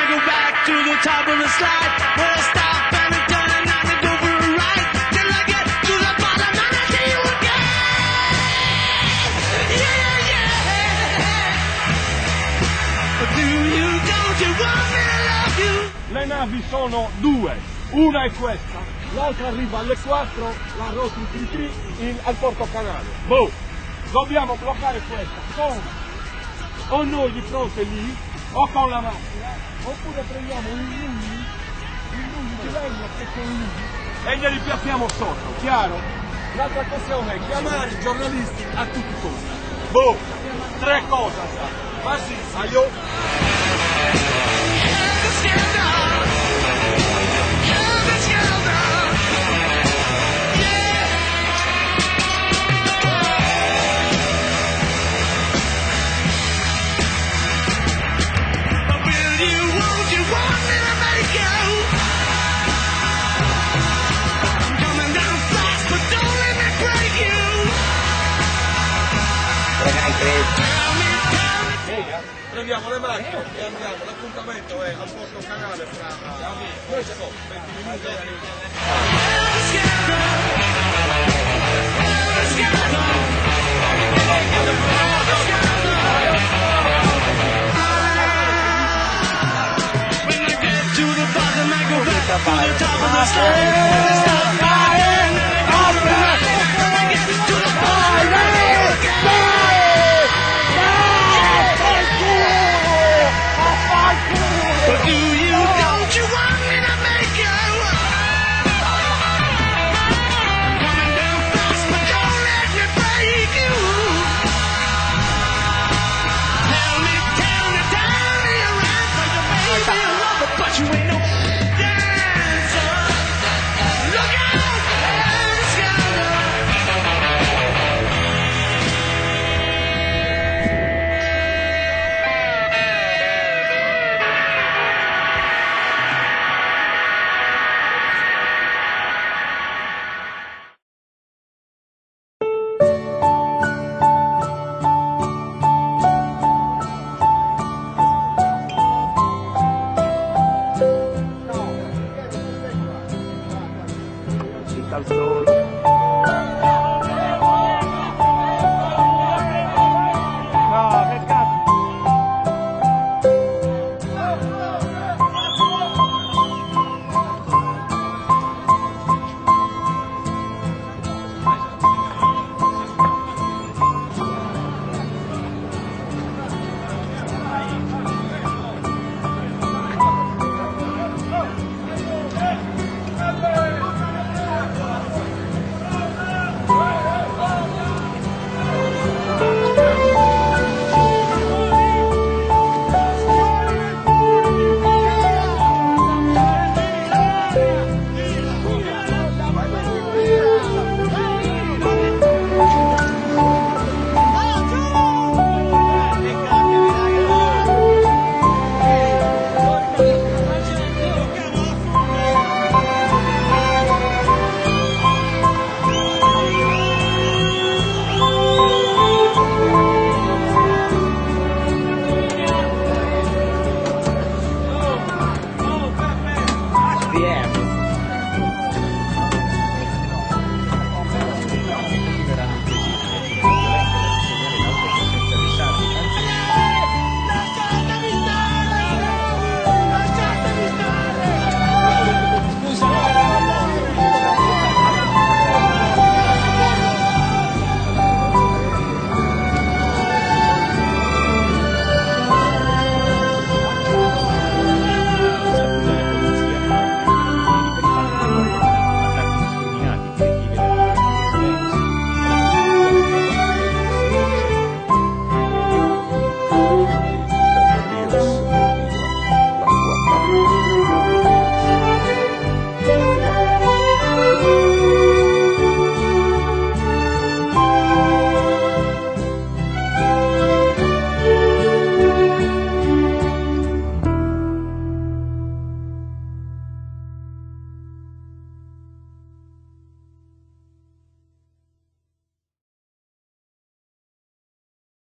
go back to the top of the slide. When I stop and I turn and I go for a ride. Till I get to the bottom and I see you again. Yeah, yeah. Do you, don't you want me to love you? Le navi sono due, una è questa, l'altra arriva alle 4, la Rotary Tri al Porto Canale. Boh, dobbiamo bloccare questa con o noi di fronte lì, o con la macchina, oppure prendiamo un lumi di legno che c'è lì e glieli piazziamo sotto, chiaro? L'altra questione è chiamare i giornalisti a tutti i costi. Boh, 3 cose, ma sì, io... Prendiamo le macchine e andiamo, l'appuntamento è al Porto Canale fra 20 minuti.